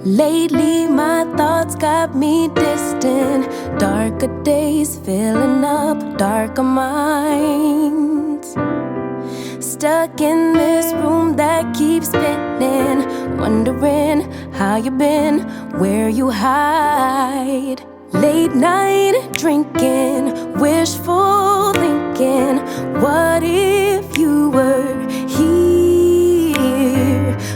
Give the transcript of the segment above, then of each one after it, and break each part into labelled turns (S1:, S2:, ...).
S1: Lately my thoughts got me distant. Darker days filling up darker minds. Stuck in this room that keeps spinning, wondering how you been, where you hide. Late night drinking, wishful thinking, what if you were here?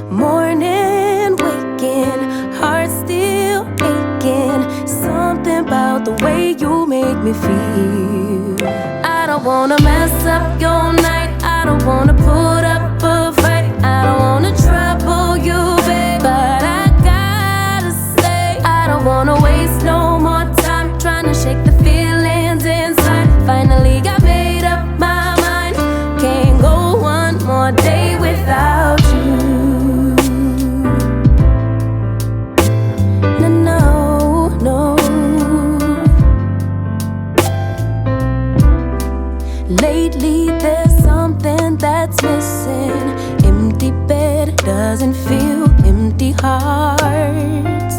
S1: Morning waking, heart still aching. Something about the way you make me feel. I don't wanna mess up your night, I don't wanna put up a fight, I don't wanna trouble you, babe, but I gotta say, I don't wanna waste no more time trying to shake the feelings inside. Finally got made up my mind, can't go one more day without you. No. Lately there's something that's missing. Empty bed doesn't feel empty hearts.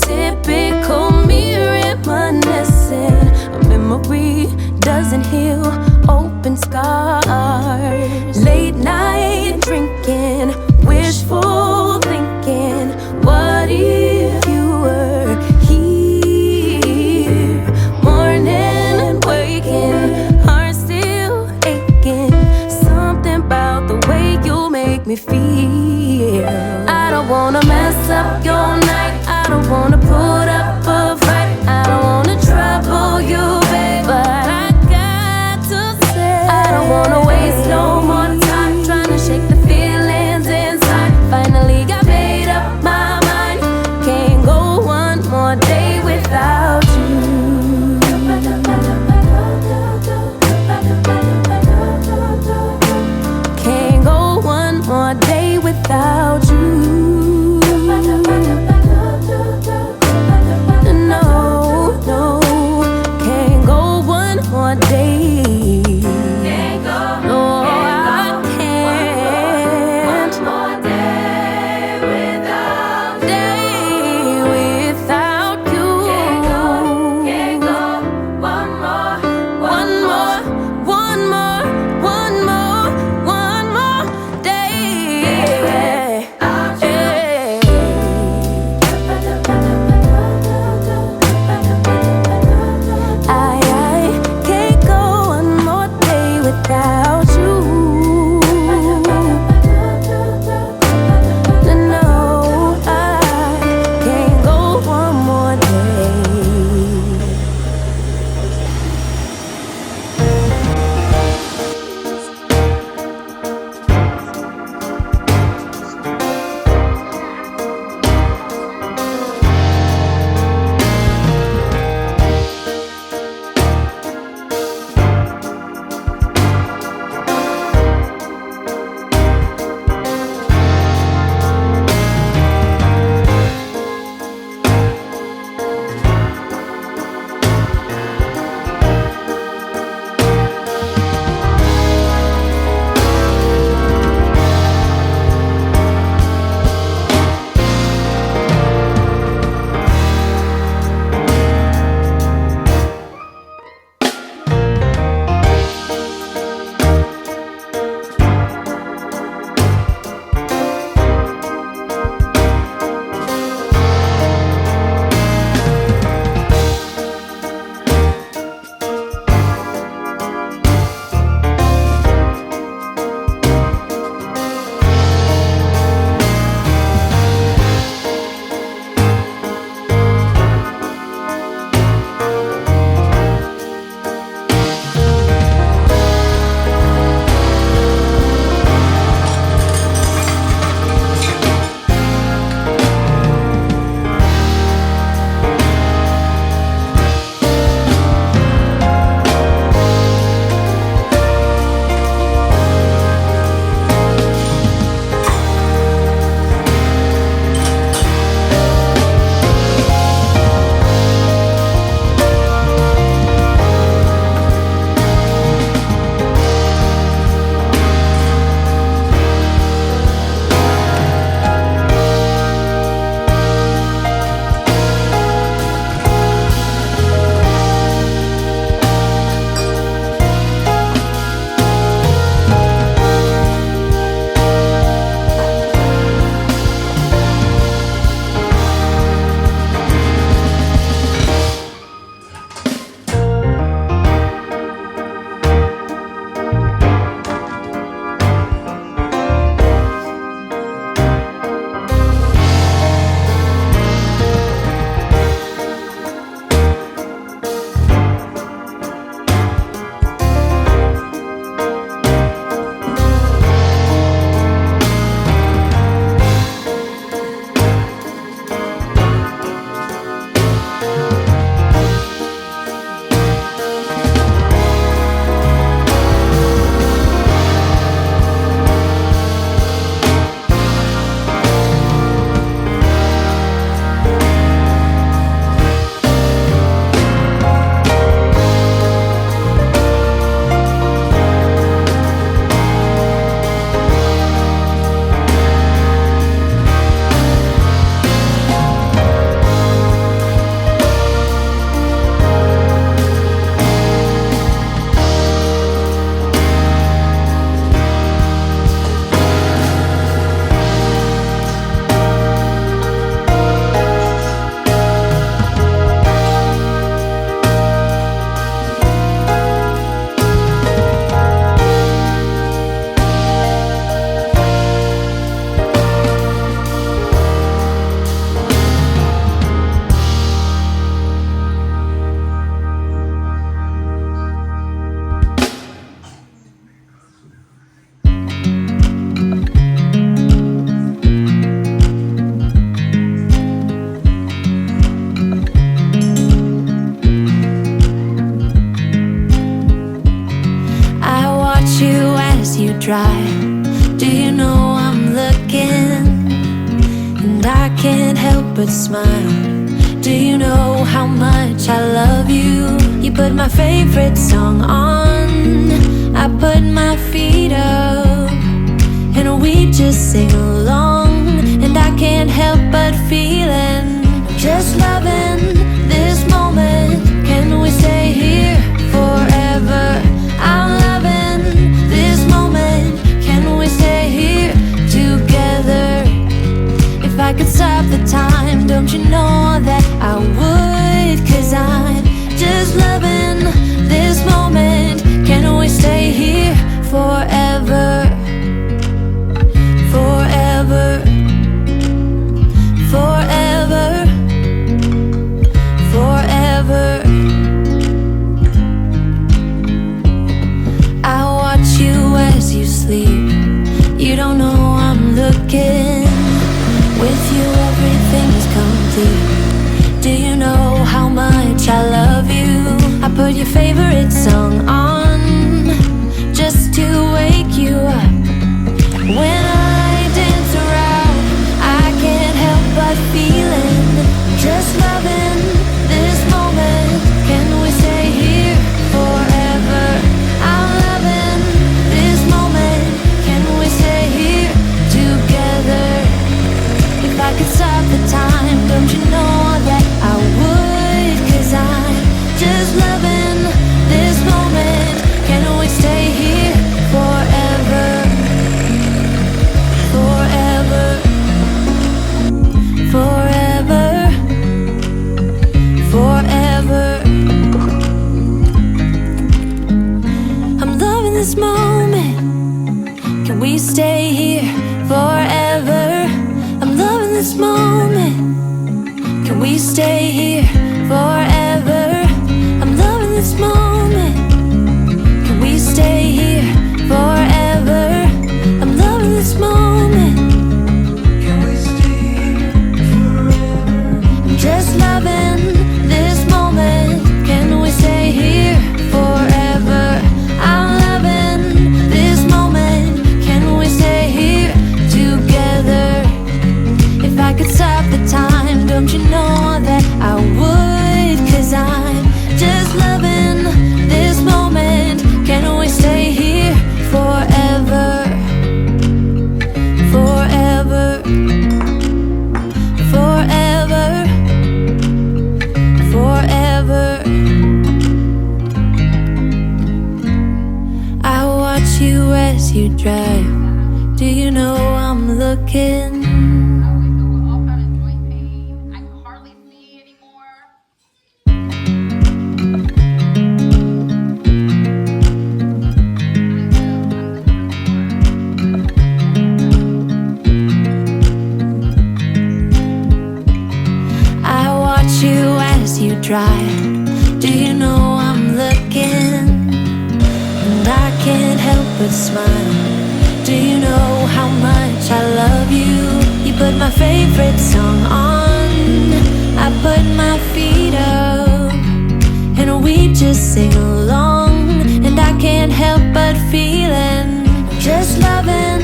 S1: Typical me reminiscing. A memory doesn't heal open scars. Late night drinking, wishful thinking, what if you were here? Morning and waking, heart still aching. Something about the way you make me feel. I don't wanna mess up your night, I don't wanna put up a fight, I don't wanna trouble you, babe, but I got to say, I don't wanna waste no more time trying to shake the feelings inside. Finally got made up my mind, can't go one more day without you. Can't go one more day without you. as you drive. Do you know I'm looking? And I can't help but smile. Do you know how much I love you? You put my favorite song on, I put my feet up, and we just sing along. And I can't help but feeling, just loving this moment. Can we stay here forever? I'm loving this moment. Can we stay here together? If I could stop the time, don't you know that I would? 'Cause I'm just loving this moment. Can we stay here forever? Forever, forever, forever. I watch you as you sleep. You don't know I'm looking. With you everything's complete. Do you know how much I love you? I put your favorite song on, just to wake you up. When I dance around, I can't help but feeling, just loving this moment. Can we stay here forever? I'm loving this moment. Can we stay here together? If I could stop the time, don't you know that I would? 'Cause I'm just loving this moment. Can we stay here forever? Forever, forever, forever. I'm loving this moment. Can we stay here forever? I'm loving this moment. Can we stay here forever? I'm loving this moment. Can we stay here forever? I'm loving this moment. Can we stay here forever? I'm just loving this moment. Can we stay here forever? I'm loving this moment. Can we stay here together? If I could stop the time, don't you know that I would? 'Cause I'm just loving this moment. Can we stay here forever? Forever, forever, forever. I watch you as you drive. Do you know I'm looking? Drive. Do you know I'm looking? And I can't help but smile. Do you know how much I love you? You put my favorite song on, I put my feet up, and we just sing along. And I can't help but feeling, just loving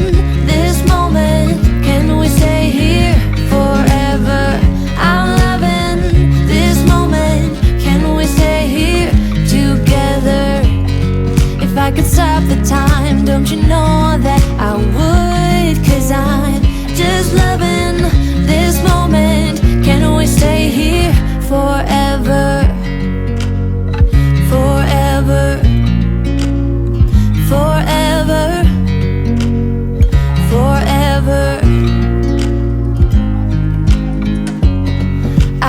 S1: this moment. Can we stay here forever? I'm loving this moment. Can we stay here together? If I could stop the time, don't you know that I would? 'Cause I'm just loving this moment. Can we stay here forever? Forever, forever, forever.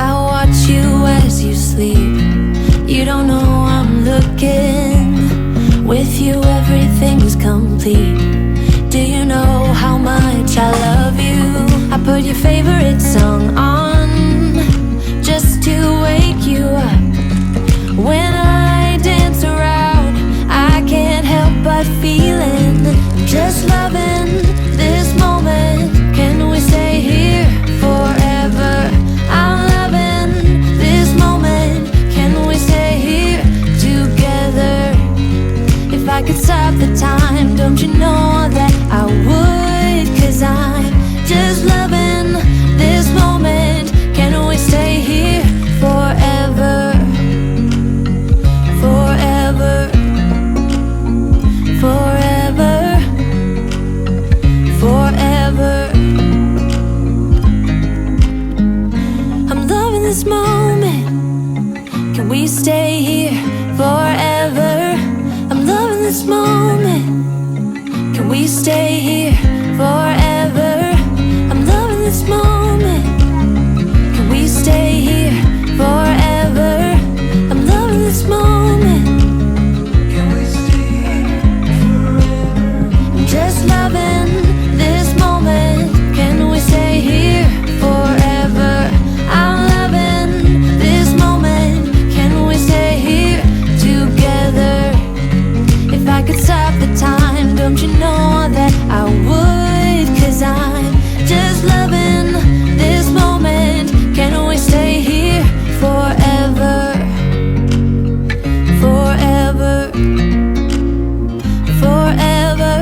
S1: I watch you as you sleep. You don't know I'm looking. With you everything's complete. Do you know how much I love you? I put your favorite song on, just to wake you up. When I dance around, I can't help but feeling, just loving this moment. Can we stay here forever? I'm loving this moment. Can we stay here together? If I could stop the time, don't you know stay here forever? I'm loving this moment. Can we stay here forever? I'm loving this moment. Can we stay here forever? I'm just loving this moment. Can we stay here forever? I'm loving this moment. Can we stay here together? If I could stop the time, don't you know that I would? 'Cause I'm just loving this moment. Can we stay here forever? Forever. Forever.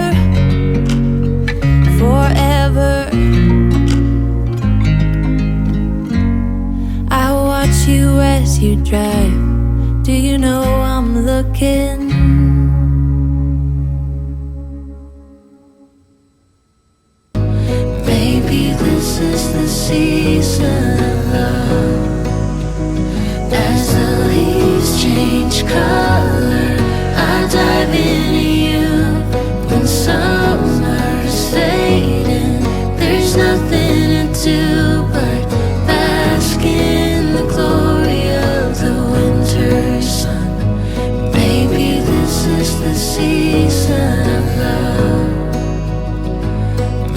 S1: Forever. I watch you as you drive. Do you know I'm looking? Maybe this is the season of love. As the leaves change color, I dive into you. When summer's fading, there's nothing to do but bask in the glory of the winter sun. Maybe this is the season of love.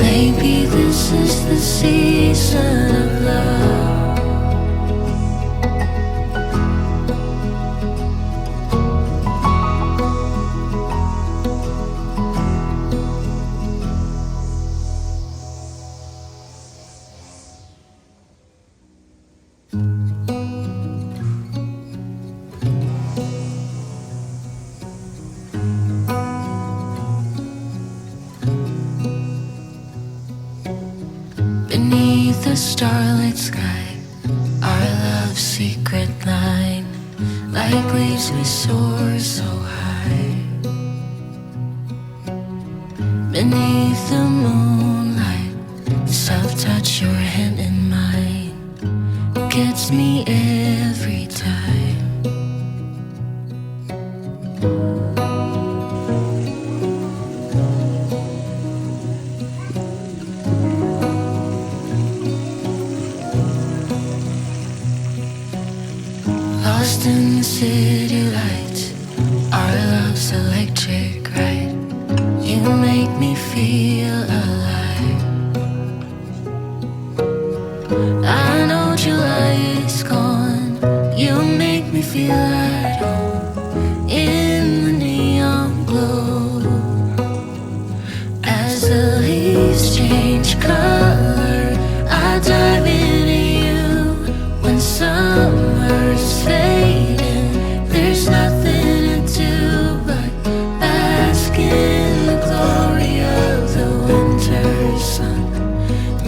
S1: Maybe this is the season of love. Beneath the starlit sky, our love's secret line, like leaves we soar so high. Beneath the moonlight, the soft touch your hand in mine gets me every time. Lost in the city lights, our love's electric ride. You make me feel alive. I know July is gone. You make me feel at home in the neon glow. As the leaves change color, I dive into you. When summer's fading, there's nothing to do but bask in the glory of the winter sun.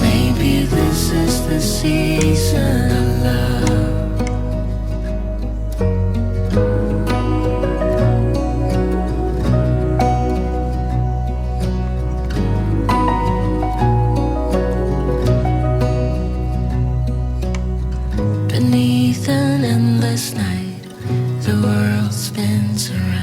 S1: Maybe this is the season of love. Beneath an endless night, the world spins around.